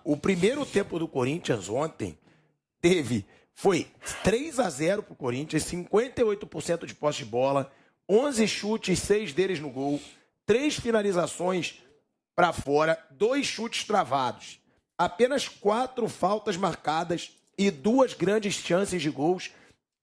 o primeiro tempo do Corinthians ontem foi 3-0 pro Corinthians, 58% de posse de bola, 11 chutes, 6 deles no gol, 3 finalizações para fora, 2 chutes travados, apenas 4 faltas marcadas e 2 grandes chances de gols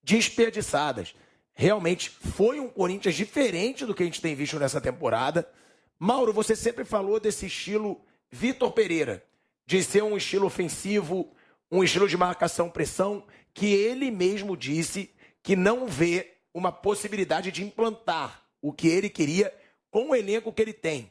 desperdiçadas. Realmente foi um Corinthians diferente do que a gente tem visto nessa temporada. Mauro, você sempre falou desse estilo Vitor Pereira, de ser um estilo ofensivo, um estilo de marcação-pressão, que ele mesmo disse que não vê uma possibilidade de implantar o que ele queria com o elenco que ele tem.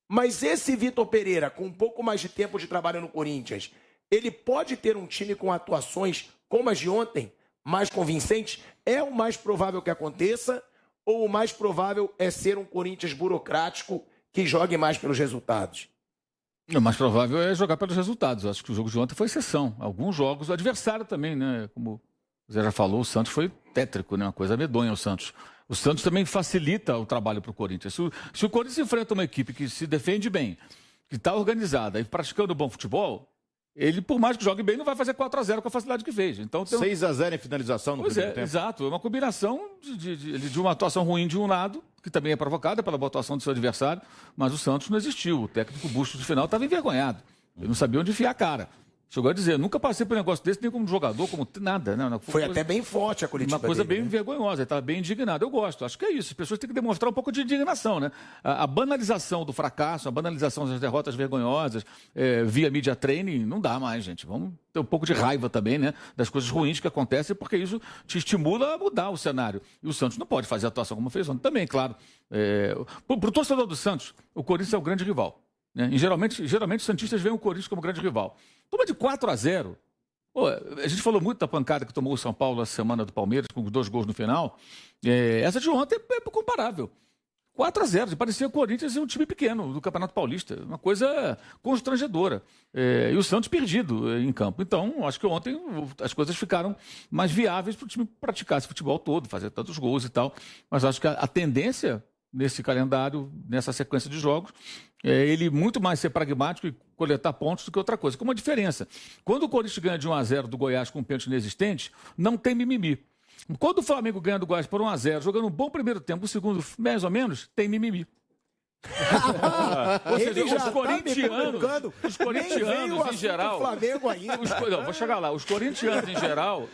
Mas esse Vitor Pereira, com um pouco mais de tempo de trabalho no Corinthians, ele pode ter um time com atuações como as de ontem, mais convincentes? É o mais provável que aconteça? Ou o mais provável é ser um Corinthians burocrático que jogue mais pelos resultados? O mais provável é jogar pelos resultados. Acho que o jogo de ontem foi exceção. Alguns jogos, o adversário também, né? Como o Zé já falou, o Santos foi tétrico, né? Uma coisa medonha o Santos. O Santos também facilita o trabalho para o Corinthians. Se o Corinthians enfrenta uma equipe que se defende bem, que está organizada e praticando bom futebol, ele, por mais que jogue bem, não vai fazer 4-0 com a facilidade que fez. Então, 6-0 em finalização no primeiro tempo. Exato. É uma combinação de uma atuação ruim de um lado, que também é provocada pela boa atuação do seu adversário, mas o Santos não existiu. O técnico Bustos, de final, estava envergonhado. Ele não sabia onde enfiar a cara. Chegou a dizer, nunca passei por um negócio desse, nem como jogador, como nada. Né? Foi até bem forte a coletiva Uma coisa dele, bem vergonhosa, ele estava bem indignado. Eu gosto, acho que é isso. As pessoas têm que demonstrar um pouco de indignação, né? A banalização do fracasso, a banalização das derrotas vergonhosas, via media training, não dá mais, gente. Vamos ter um pouco de raiva também, né? Das coisas ruins que acontecem, porque isso te estimula a mudar o cenário. E o Santos não pode fazer a atuação como fez ontem também, claro. Para o torcedor do Santos, o Corinthians é o grande rival. Né? E geralmente os santistas veem o Corinthians como grande rival. Toma de 4-0. Pô, a gente falou muito da pancada que tomou o São Paulo na semana do Palmeiras, com 2 gols no final. Essa de ontem é comparável. 4-0. Parecia o Corinthians um time pequeno do Campeonato Paulista. Uma coisa constrangedora. E o Santos perdido em campo. Então, acho que ontem as coisas ficaram mais viáveis para o time praticar esse futebol todo, fazer tantos gols e tal. Mas acho que a tendência nesse calendário, nessa sequência de jogos, ele muito mais ser pragmático e coletar pontos do que outra coisa. Com uma diferença. Quando o Corinthians ganha de 1-0 do Goiás com um pênalti inexistente, não tem mimimi. Quando o Flamengo ganha do Goiás por 1-0, jogando um bom primeiro tempo, o segundo mais ou menos, tem mimimi. Ou seja, os corintianos em geral, vou chegar lá, os corintianos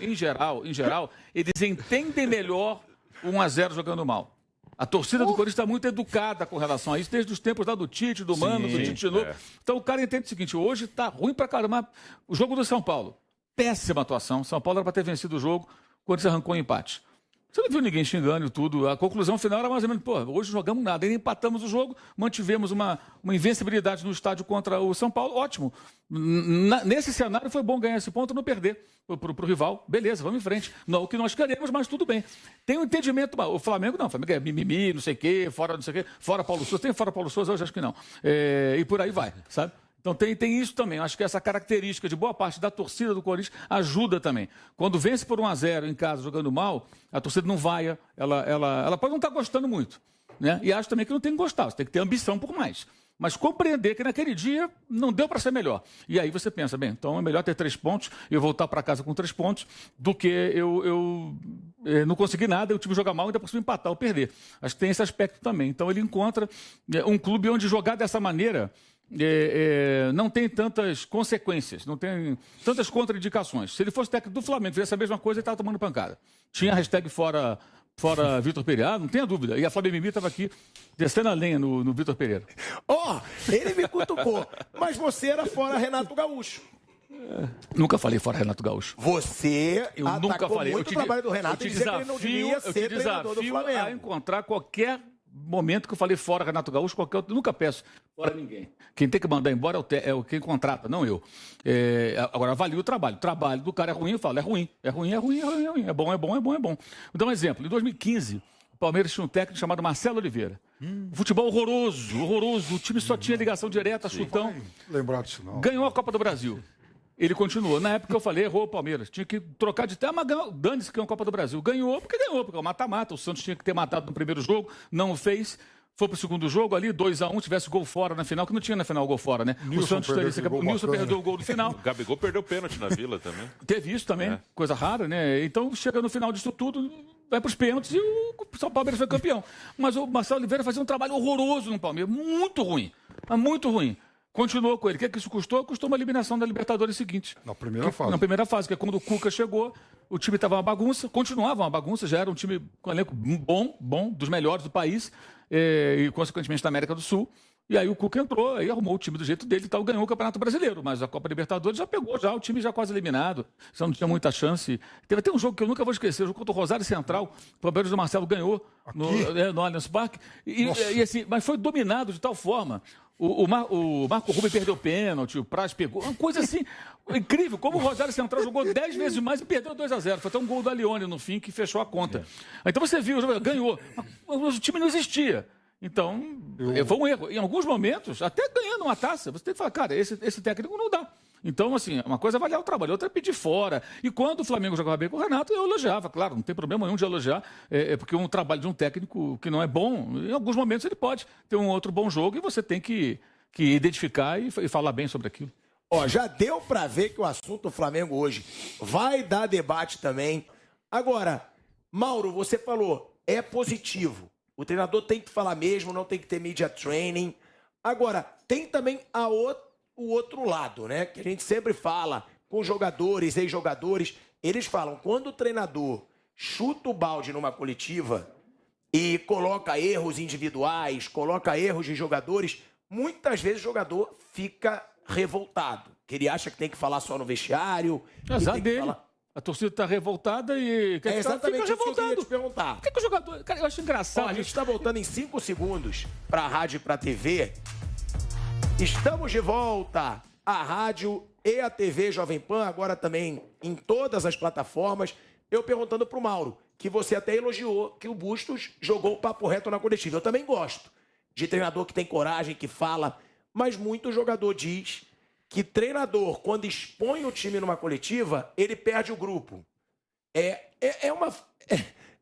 em geral, eles entendem melhor o 1-0 jogando mal. A torcida do Corinthians está muito educada com relação a isso, desde os tempos lá do Tite, do Mano, do Tite novo. Então o cara entende o seguinte, hoje está ruim pra caramba. O jogo do São Paulo, péssima atuação. São Paulo era para ter vencido o jogo, o Corinthians arrancou um empate. Você não viu ninguém xingando e tudo. A conclusão final era mais ou menos, hoje jogamos nada. Aí empatamos o jogo, mantivemos uma invencibilidade no estádio contra o São Paulo. Ótimo. Nesse cenário foi bom ganhar esse ponto e não perder para o rival. Beleza, vamos em frente. Não o que nós queremos, mas tudo bem. Tem um entendimento. O Flamengo não. O Flamengo é mimimi, não sei o quê, fora não sei o quê. Fora Paulo Souza. Tem fora Paulo Souza? Hoje acho que não. E por aí vai, sabe? Então tem isso também. Acho que essa característica de boa parte da torcida do Corinthians ajuda também. Quando vence por 1-0 em casa jogando mal, a torcida não vai, ela pode não estar gostando muito. Né? E acho também que não tem que gostar, você tem que ter ambição por mais. Mas compreender que naquele dia não deu para ser melhor. E aí você pensa, bem, então é melhor ter 3 pontos e eu voltar para casa com 3 pontos do que eu não conseguir nada, o time jogar mal e ainda por cima empatar ou perder. Acho que tem esse aspecto também. Então ele encontra um clube onde jogar dessa maneira não tem tantas consequências, não tem tantas contraindicações. Se ele fosse técnico do Flamengo, fizesse a mesma coisa, ele estava tomando pancada. Tinha a hashtag fora Vitor Pereira, não tenha dúvida. E a Flávia Mimi estava aqui descendo a lenha no Vitor Pereira. Ele me cutucou, mas você era fora Renato Gaúcho. Nunca falei fora Renato Gaúcho. Eu nunca falei. Muito o trabalho do Renato e dizia que ele não devia ser treinador do Flamengo. A encontrar qualquer momento que eu falei fora Renato Gaúcho, qualquer outro, nunca peço fora ninguém. Quem tem que mandar embora é quem contrata, não eu. Agora, avalio o trabalho. O trabalho do cara é ruim, eu falo, é ruim. É bom. Vou dar um exemplo. Em 2015, o Palmeiras tinha um técnico chamado Marcelo Oliveira. Futebol horroroso. O time só tinha ligação direta, chutão. Lembrar disso não. Ganhou a Copa do Brasil. Ele continuou. Na época eu falei, errou o Palmeiras. Tinha que trocar de tema, mas dane-se que é a Copa do Brasil. Ganhou, porque é o mata-mata. O Santos tinha que ter matado no primeiro jogo, não fez. foi pro segundo jogo ali, 2-1, tivesse gol fora na final, que não tinha na final gol fora, né? O Santos o Nilson perdeu o gol no final. O Gabigol perdeu o pênalti na Vila também. Teve isso também, coisa rara, né? Então, chega no final disso tudo, vai pros pênaltis e o São Palmeiras foi campeão. Mas o Marcelo Oliveira fazia um trabalho horroroso no Palmeiras, muito ruim, mas muito ruim. Continuou com ele. O que é que isso custou? Custou uma eliminação da Libertadores seguinte. Na primeira fase. Na primeira fase, que é quando o Cuca chegou, o time estava uma bagunça, continuava uma bagunça, já era um time com um elenco bom, dos melhores do país, e consequentemente da América do Sul. E aí o Cuca entrou, aí arrumou o time do jeito dele e tal, ganhou o Campeonato Brasileiro. Mas a Copa Libertadores já pegou, o time já quase eliminado, já não tinha muita chance. Teve até um jogo que eu nunca vou esquecer, o jogo contra o Rosário Central, o Palmeiras do Marcelo ganhou no Allianz Parque. E assim, mas foi dominado de tal forma. O Marco Rubio perdeu pênalti, o Praz pegou. Uma coisa assim, incrível. Como o Rosário Central jogou 10 vezes mais e perdeu 2-0. Foi até um gol do Alione no fim que fechou a conta. Então você viu, ganhou. Mas o time não existia. Então, foi um erro. Em alguns momentos, até ganhando uma taça, você tem que falar, cara, esse técnico não dá. Então, assim, uma coisa é avaliar o trabalho, outra é pedir fora. E quando o Flamengo jogava bem com o Renato, eu elogiava, claro, não tem problema nenhum de elogiar, porque um trabalho de um técnico que não é bom, em alguns momentos ele pode ter um outro bom jogo e você tem que identificar e falar bem sobre aquilo. Ó, já deu pra ver que o assunto do Flamengo hoje vai dar debate também. Agora, Mauro, você falou, é positivo. O treinador tem que falar mesmo, não tem que ter media training. Agora, tem também o outro lado, né? Que a gente sempre fala com jogadores, ex-jogadores. Eles falam, quando o treinador chuta o balde numa coletiva e coloca erros individuais, coloca erros de jogadores, muitas vezes o jogador fica revoltado. Que ele acha que tem que falar só no vestiário. Azar dele. A torcida está revoltada e é exatamente isso que eu queria te perguntar. Por que o jogador... Cara, eu acho engraçado. Ó, a gente está voltando em 5 segundos para a rádio e para a TV. Estamos de volta. A rádio e a TV Jovem Pan, agora também em todas as plataformas. Eu perguntando para o Mauro, que você até elogiou que o Bustos jogou o papo reto na coletiva. Eu também gosto de treinador que tem coragem, que fala. Mas muito jogador diz que treinador, quando expõe o time numa coletiva, ele perde o grupo.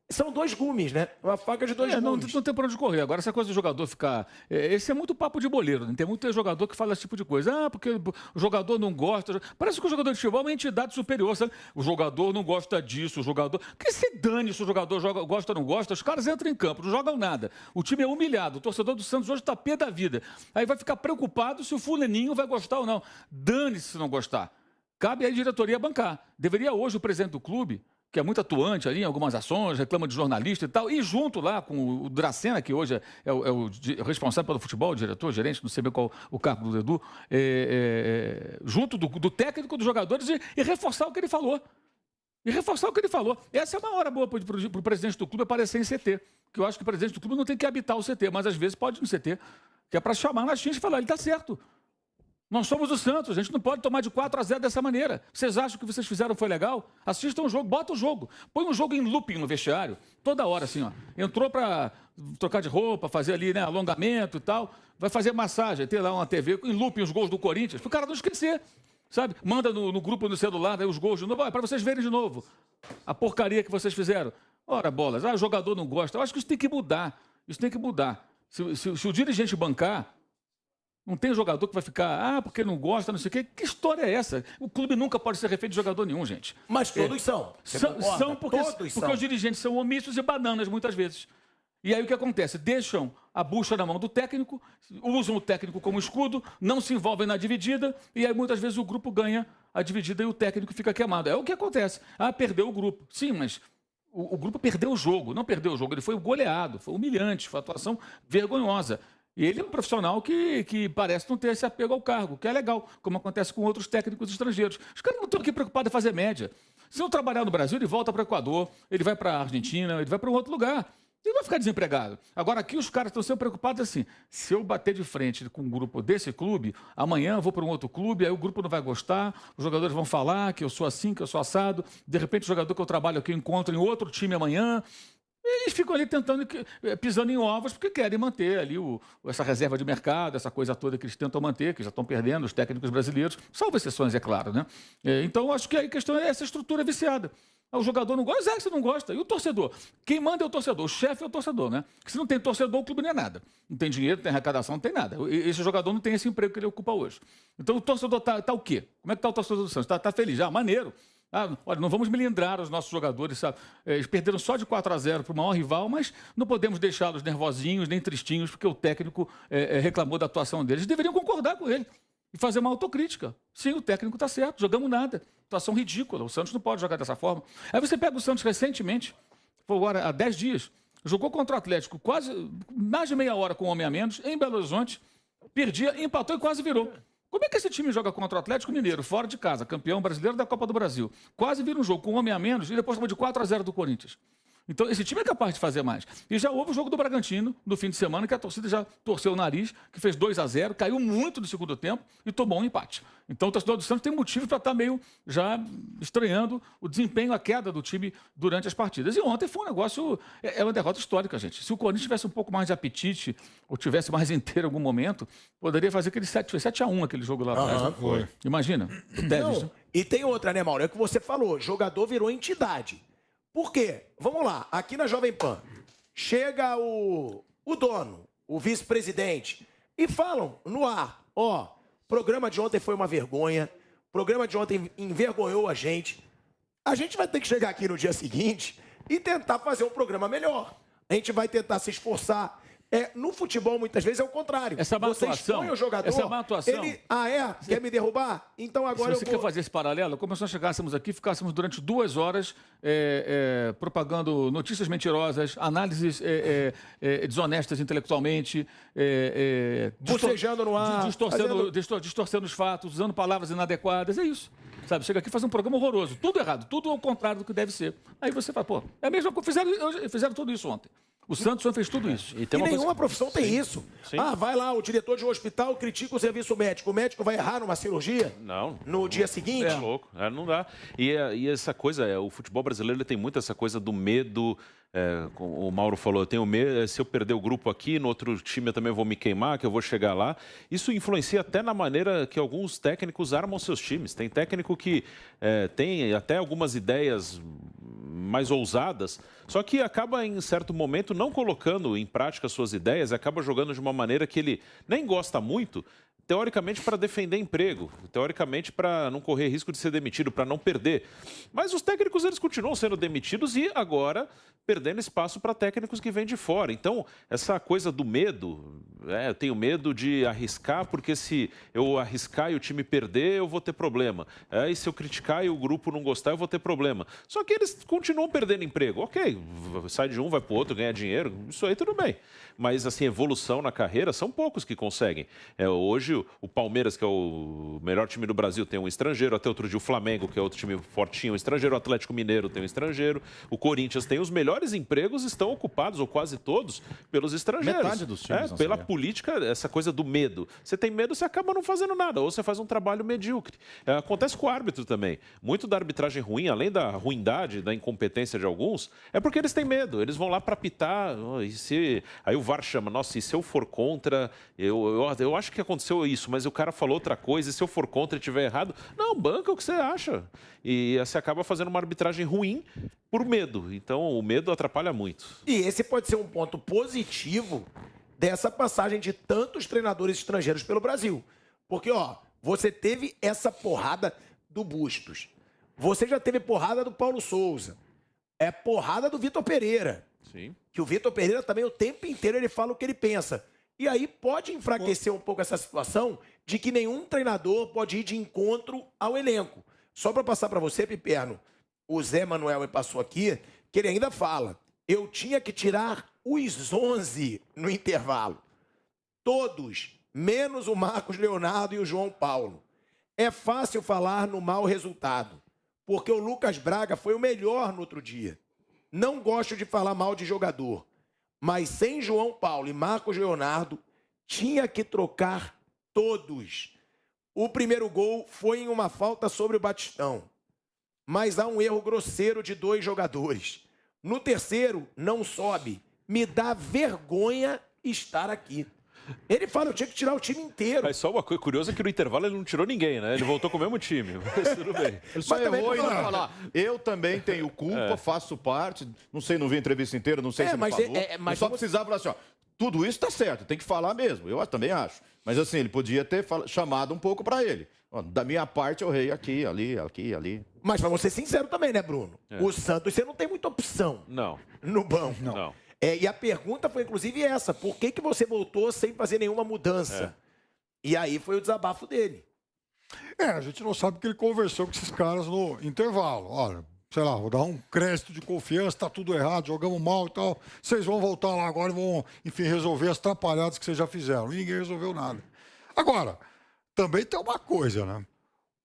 São dois gumes, né? Uma faca de dois gumes. Não tem pra onde correr. Agora, essa coisa do jogador ficar... esse é muito papo de boleiro. Né? Tem muito jogador que fala esse tipo de coisa. Porque o jogador não gosta... Parece que o jogador de futebol é uma entidade superior, sabe? O jogador não gosta disso, o jogador... Que se dane se o jogador gosta ou não gosta, os caras entram em campo, não jogam nada. O time é humilhado. O torcedor do Santos hoje tá pé da vida. Aí vai ficar preocupado se o fulaninho vai gostar ou não. Dane-se se não gostar. Cabe à diretoria bancar. Deveria hoje o presidente do clube, que é muito atuante ali em algumas ações, reclama de jornalista e tal, e junto lá com o Dracena, que hoje é o responsável pelo futebol, o diretor, gerente, não sei bem qual o cargo do Edu, junto do técnico dos jogadores e reforçar o que ele falou. Essa é uma hora boa para o presidente do clube aparecer em CT, que eu acho que o presidente do clube não tem que habitar o CT, mas às vezes pode ir no CT, que é para chamar na xincha e falar, ele está certo. Nós somos o Santos, a gente não pode tomar de 4-0 dessa maneira. Vocês acham que o que vocês fizeram foi legal? Assistam o jogo, bota o jogo. Põe um jogo em looping no vestiário, toda hora assim, ó. Entrou para trocar de roupa, fazer ali, né, alongamento e tal. Vai fazer massagem, tem lá uma TV em looping os gols do Corinthians, para o cara não esquecer, sabe? Manda no grupo no celular, né, os gols de novo, para vocês verem de novo a porcaria que vocês fizeram. Ora, bolas, o jogador não gosta. Eu acho que isso tem que mudar. Se o dirigente bancar, não tem jogador que vai ficar, porque não gosta, não sei o quê. Que história é essa? O clube nunca pode ser refém de jogador nenhum, gente. Mas todos são. São porque os dirigentes são omissos e bananas, muitas vezes. E aí o que acontece? Deixam a bucha na mão do técnico, usam o técnico como escudo, não se envolvem na dividida, e aí muitas vezes o grupo ganha a dividida e o técnico fica queimado. É o que acontece. Perdeu o grupo. Sim, mas o grupo perdeu o jogo. Não perdeu o jogo, ele foi goleado, foi humilhante, foi uma atuação vergonhosa. E ele é um profissional que parece não ter esse apego ao cargo, que é legal, como acontece com outros técnicos estrangeiros. Os caras não estão aqui preocupados em fazer média. Se não trabalhar no Brasil, ele volta para o Equador, ele vai para a Argentina, ele vai para um outro lugar. Ele vai ficar desempregado. Agora, aqui os caras estão sempre preocupados assim, se eu bater de frente com um grupo desse clube, amanhã eu vou para um outro clube, aí o grupo não vai gostar, os jogadores vão falar que eu sou assim, que eu sou assado, de repente o jogador que eu trabalho aqui eu encontro em outro time amanhã. Eles ficam ali tentando, pisando em ovos, porque querem manter ali essa reserva de mercado, essa coisa toda que eles tentam manter, que já estão perdendo os técnicos brasileiros, salvo exceções, é claro, né? Então, acho que a questão é essa estrutura viciada. O jogador não gosta, você não gosta. E o torcedor? Quem manda é o torcedor, o chefe é o torcedor, né? Porque se não tem torcedor, o clube não é nada. Não tem dinheiro, não tem arrecadação, não tem nada. Esse jogador não tem esse emprego que ele ocupa hoje. Então, o torcedor tá o quê? Como é que está o torcedor do Santos? Tá feliz? Maneiro. Olha, não vamos melindrar os nossos jogadores, sabe? Eles perderam só de 4-0 para o maior rival, mas não podemos deixá-los nervosinhos nem tristinhos porque o técnico reclamou da atuação deles. Eles deveriam concordar com ele e fazer uma autocrítica. Sim, o técnico está certo, jogamos nada. Atuação ridícula, o Santos não pode jogar dessa forma. Aí você pega o Santos recentemente, foi agora há 10 dias, jogou contra o Atlético quase mais de meia hora com um homem a menos, em Belo Horizonte, perdia, empatou e quase virou. Como é que esse time joga contra o Atlético Mineiro, fora de casa, campeão brasileiro da Copa do Brasil? Quase vira um jogo com um homem a menos e depois toma de 4-0 do Corinthians. Então, esse time é capaz de fazer mais. E já houve o jogo do Bragantino, no fim de semana, que a torcida já torceu o nariz, que fez 2-0, caiu muito no segundo tempo e tomou um empate. Então, o torcedor do Santos tem motivo para estar meio já estranhando o desempenho, a queda do time durante as partidas. E ontem foi um negócio, uma derrota histórica, gente. Se o Corinthians tivesse um pouco mais de apetite, ou tivesse mais inteiro em algum momento, poderia fazer aquele 7-1, aquele jogo lá atrás. Foi. Imagina, o Tevez. Não, e tem outra, né, Mauro? É o que você falou, jogador virou entidade. Por quê? Vamos lá, aqui na Jovem Pan, chega o dono, o vice-presidente, e falam no ar, o programa de ontem foi uma vergonha, o programa de ontem envergonhou a gente vai ter que chegar aqui no dia seguinte e tentar fazer um programa melhor. A gente vai tentar se esforçar. No futebol, muitas vezes, é o contrário. Essa má atuação, você expõe o jogador, essa má atuação. ele, quer me derrubar? Então agora Se você quer fazer esse paralelo, como se nós chegássemos aqui, ficássemos durante 2 horas propagando notícias mentirosas, análises desonestas intelectualmente, bocejando no ar, distorcendo os fatos, usando palavras inadequadas, é isso. Sabe, chega aqui e faz um programa horroroso, tudo errado, tudo ao contrário do que deve ser. Aí você fala, pô, é a mesma coisa, fizeram tudo isso ontem. O Santos fez tudo isso. E nenhuma profissão tem isso. Sim. Vai lá, o diretor de um hospital critica o serviço médico. O médico vai errar numa cirurgia? Não. No dia seguinte? É louco. Não dá. E essa coisa, o futebol brasileiro ele tem muito essa coisa do medo. O Mauro falou, eu tenho medo, se eu perder o grupo aqui, no outro time eu também vou me queimar, que eu vou chegar lá. Isso influencia até na maneira que alguns técnicos armam seus times. Tem técnico que tem até algumas ideias mais ousadas, só que acaba em certo momento não colocando em prática suas ideias, acaba jogando de uma maneira que ele nem gosta muito, teoricamente para defender emprego, teoricamente para não correr risco de ser demitido, para não perder. Mas os técnicos eles continuam sendo demitidos e agora perdendo espaço para técnicos que vêm de fora. Então, essa coisa do medo, eu tenho medo de arriscar, porque se eu arriscar e o time perder, eu vou ter problema. E se eu criticar e o grupo não gostar, eu vou ter problema. Só que eles continuam perdendo emprego. Ok, sai de um, vai para o outro, ganha dinheiro, isso aí tudo bem. Mas, assim, evolução na carreira, são poucos que conseguem. Hoje, o Palmeiras, que é o melhor time do Brasil, tem um estrangeiro. Até outro dia, o Flamengo, que é outro time fortinho, um estrangeiro. O Atlético Mineiro tem um estrangeiro. O Corinthians tem os melhores empregos, estão ocupados, ou quase todos, pelos estrangeiros. Metade dos times. Pela política, essa coisa do medo. Você tem medo, você acaba não fazendo nada. Ou você faz um trabalho medíocre. Acontece com o árbitro também. Muito da arbitragem ruim, além da ruindade, da incompetência de alguns, é porque eles têm medo. Eles vão lá para apitar. Aí o VAR chama, nossa, e se eu for contra, eu acho que aconteceu isso, mas o cara falou outra coisa, e se eu for contra e estiver errado, não, banca o que você acha. E você acaba fazendo uma arbitragem ruim por medo. Então, o medo atrapalha muito. E esse pode ser um ponto positivo dessa passagem de tantos treinadores estrangeiros pelo Brasil. Porque, você teve essa porrada do Bustos. Você já teve porrada do Paulo Souza. É porrada do Vitor Pereira. Sim. Que o Vitor Pereira também, o tempo inteiro, ele fala o que ele pensa. E aí pode enfraquecer um pouco essa situação de que nenhum treinador pode ir de encontro ao elenco. Só para passar para você, Piperno, o Zé Manuel me passou aqui, que ele ainda fala, eu tinha que tirar os 11 no intervalo. Todos, menos o Marcos Leonardo e o João Paulo. É fácil falar no mau resultado, porque o Lucas Braga foi o melhor no outro dia. Não gosto de falar mal de jogador, mas sem João Paulo e Marcos Leonardo, tinha que trocar todos. O primeiro gol foi em uma falta sobre o Batistão, mas há um erro grosseiro de 2 jogadores. No terceiro, não sobe. Me dá vergonha estar aqui. Ele fala, eu tinha que tirar o time inteiro. Mas só uma coisa curiosa é que no intervalo ele não tirou ninguém, né? Ele voltou com o mesmo time. Mas tudo bem. Ele só errou e não falar. Eu também tenho culpa, faço parte. Não sei, não vi a entrevista inteira, não sei se ele falou. Mas só precisava falar assim, ó, tudo isso tá certo, tem que falar mesmo. Eu também acho. Mas assim, ele podia ter chamado um pouco para ele. Ó, da minha parte, eu errei aqui, ali. Mas vamos ser sinceros também, né, Bruno? O Santos, você não tem muita opção. Não. No banco. Não. E a pergunta foi, inclusive, essa. Por que você voltou sem fazer nenhuma mudança? E aí foi o desabafo dele. A gente não sabe que ele conversou com esses caras no intervalo. Olha, sei lá, vou dar um crédito de confiança, tá tudo errado, jogamos mal e tal. Vocês vão voltar lá agora e vão, enfim, resolver as atrapalhadas que vocês já fizeram. E ninguém resolveu nada. Agora, também tem uma coisa, né?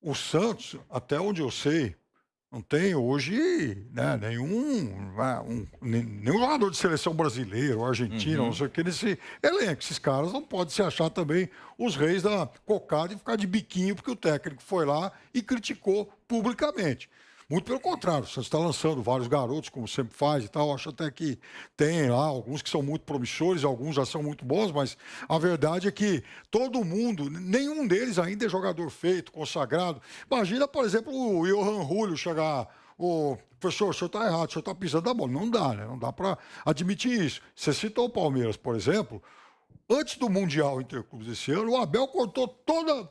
O Santos, até onde eu sei, não tem hoje, né, nenhum jogador de seleção brasileiro, argentino, não sei o que, nesse elenco. Esses caras não podem se achar também os reis da cocada e ficar de biquinho porque o técnico foi lá e criticou publicamente. Muito pelo contrário, o Santos está lançando vários garotos, como sempre faz e tal. Acho até que tem lá alguns que são muito promissores, alguns já são muito bons, mas a verdade é que todo mundo, nenhum deles ainda é jogador feito, consagrado. Imagina, por exemplo, o Johan Julio chegar, professor, o senhor está errado, o senhor está pisando na bola. Não dá, né? Não dá para admitir isso. Você citou o Palmeiras, por exemplo, antes do Mundial Interclubes esse ano, o Abel cortou toda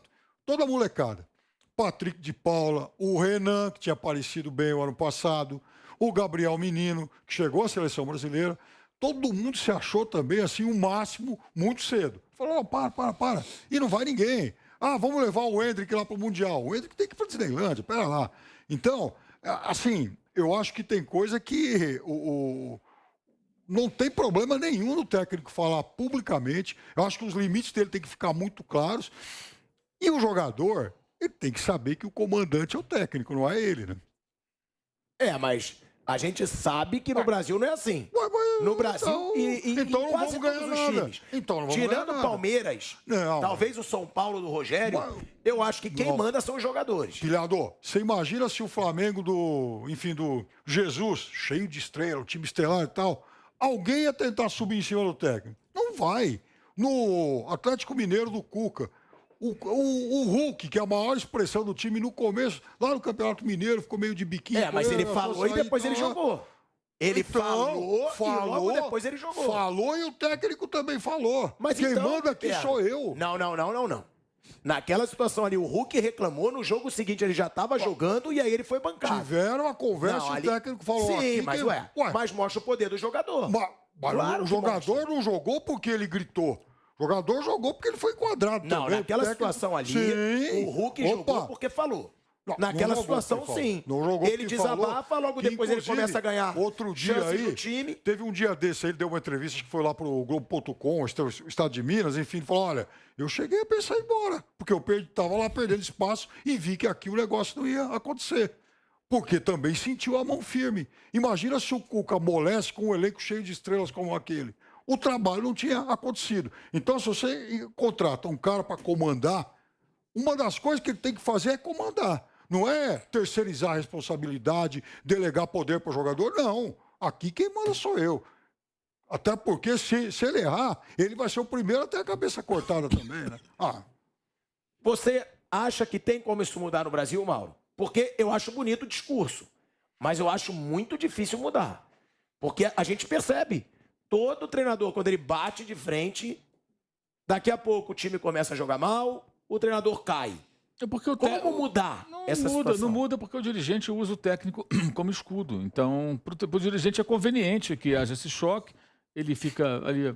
a molecada. Patrick de Paula, o Renan, que tinha aparecido bem o ano passado, o Gabriel Menino, que chegou à seleção brasileira. Todo mundo se achou também, assim, o máximo, muito cedo. Falou, para. E não vai ninguém. Vamos levar o Endrick lá para o Mundial. O Endrick tem que ir para a Disneylândia, pera lá. Então, assim, eu acho que tem coisa que não tem problema nenhum no técnico falar publicamente. Eu acho que os limites dele têm que ficar muito claros. E o jogador... ele tem que saber que o comandante é o técnico, não é ele, né? Mas a gente sabe que no Brasil não é assim. No Brasil então em quase todos os times. Tirando o Palmeiras, talvez o São Paulo do Rogério, eu acho que quem manda são os jogadores. Pilhador, você imagina se o Flamengo do Jesus, cheio de estrela, o time estelar e tal, alguém ia tentar subir em cima do técnico? Não vai. No Atlético Mineiro do Cuca, o Hulk, que é a maior expressão do time no começo, lá no Campeonato Mineiro, ficou meio de biquinho. Mas ele falou e depois ele jogou. Ele falou e logo depois ele jogou. Falou e o técnico também falou. Mas quem manda aqui sou eu. Não. Naquela situação ali, o Hulk reclamou, no jogo seguinte ele já estava jogando e aí ele foi bancado. Tiveram uma conversa e o técnico falou... Sim, mas mas mostra o poder do jogador. Mas claro, o jogador não jogou porque ele gritou. O jogador jogou porque ele foi enquadrado também. Não, naquela situação ali, o Hulk jogou porque falou. Naquela situação, sim. Não jogou ele desabafa, logo depois ele começa a ganhar outro dia aí, time. Teve um dia desse, ele deu uma entrevista que foi lá pro Globo.com, o Estado de Minas, enfim, ele falou, olha, eu cheguei a pensar em ir embora, porque eu estava lá perdendo espaço e vi que aqui o negócio não ia acontecer. Porque também sentiu a mão firme. Imagina se o Cuca moleste com um elenco cheio de estrelas como aquele. O trabalho não tinha acontecido. Então, se você contrata um cara para comandar, uma das coisas que ele tem que fazer é comandar. Não é terceirizar a responsabilidade, delegar poder para o jogador. Não. Aqui quem manda sou eu. Até porque, se ele errar, ele vai ser o primeiro a ter a cabeça cortada também, né? Você acha que tem como isso mudar no Brasil, Mauro? Porque eu acho bonito o discurso, mas eu acho muito difícil mudar. Porque a gente percebe... Todo treinador, quando ele bate de frente, daqui a pouco o time começa a jogar mal, o treinador cai. Como mudar essa situação? Não muda porque o dirigente usa o técnico como escudo. Então, para o dirigente é conveniente que haja esse choque, ele fica ali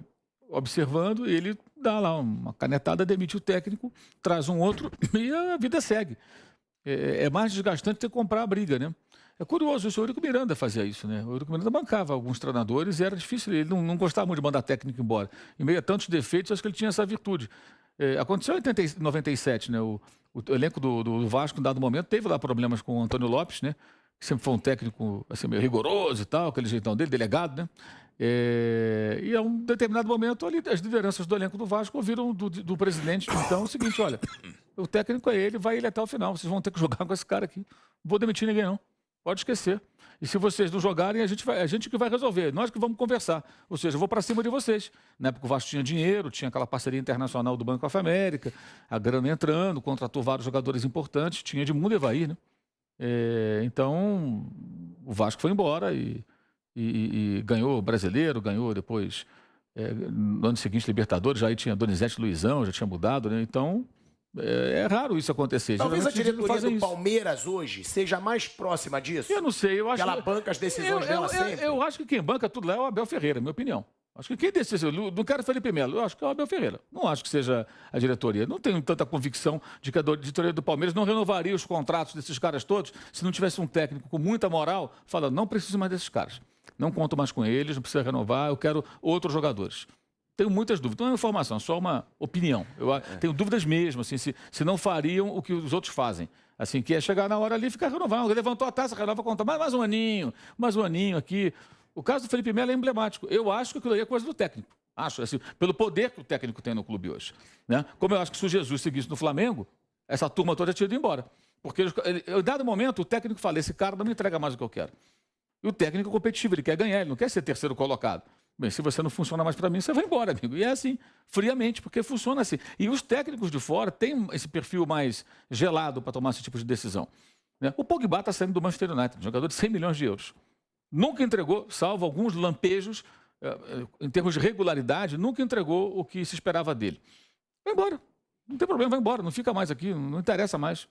observando e ele dá lá uma canetada, demite o técnico, traz um outro e a vida segue. É mais desgastante ter que comprar a briga, né? É curioso, o Eurico Miranda fazia isso, né? O Eurico Miranda bancava alguns treinadores e era difícil, ele não gostava muito de mandar técnico embora. Em meio a tantos defeitos, acho que ele tinha essa virtude. Aconteceu em 97, né? O elenco do Vasco, em dado momento, teve lá problemas com o Antônio Lopes, né? Que sempre foi um técnico assim, meio rigoroso e tal, aquele jeitão dele, delegado, né? E a um determinado momento, ali, as lideranças do elenco do Vasco ouviram do presidente, então, é o seguinte, olha, o técnico é ele, vai ele até o final, vocês vão ter que jogar com esse cara aqui. Não vou demitir ninguém, não. Pode esquecer. E se vocês não jogarem, a gente que vai resolver. Nós que vamos conversar. Ou seja, eu vou para cima de vocês. Na época o Vasco tinha dinheiro, tinha aquela parceria internacional do Banco of América, a grana entrando, contratou vários jogadores importantes, tinha Edmundo e Evair, né? Então, o Vasco foi embora e ganhou o Brasileiro, ganhou depois, no ano seguinte, Libertadores, já aí tinha Donizete Luizão, já tinha mudado, né? Então, é raro isso acontecer. Talvez a diretoria do Palmeiras hoje seja mais próxima disso. Eu não sei, eu acho que ela banca as decisões dela sempre. Eu acho que quem banca tudo lá é o Abel Ferreira, minha opinião. Acho que quem decide, não quero Felipe Melo, eu acho que é o Abel Ferreira. Não acho que seja a diretoria. Não tenho tanta convicção de que a diretoria do Palmeiras não renovaria os contratos desses caras todos se não tivesse um técnico com muita moral falando, não preciso mais desses caras. Não conto mais com eles, não precisa renovar, eu quero outros jogadores. Tenho muitas dúvidas. Não é uma informação, só uma opinião. Eu tenho dúvidas mesmo, assim, se não fariam o que os outros fazem. Assim, que é chegar na hora ali e ficar renovando. Levantou a taça, renova a conta. Mais um aninho aqui. O caso do Felipe Melo é emblemático. Eu acho que aquilo aí é coisa do técnico. Acho, assim, pelo poder que o técnico tem no clube hoje. Né? Como eu acho que se o Jesus seguisse no Flamengo, essa turma toda tinha ido embora. Porque, em dado momento, o técnico fala, esse cara não me entrega mais o que eu quero. E o técnico é competitivo, ele quer ganhar, ele não quer ser terceiro colocado. Bem, se você não funciona mais para mim, você vai embora, amigo. E é assim, friamente, porque funciona assim. E os técnicos de fora têm esse perfil mais gelado para tomar esse tipo de decisão. Né? O Pogba está saindo do Manchester United, jogador de 100 milhões de euros. Nunca entregou, salvo alguns lampejos, em termos de regularidade, nunca entregou o que se esperava dele. Vai embora. Não tem problema, vai embora. Não fica mais aqui, não interessa mais.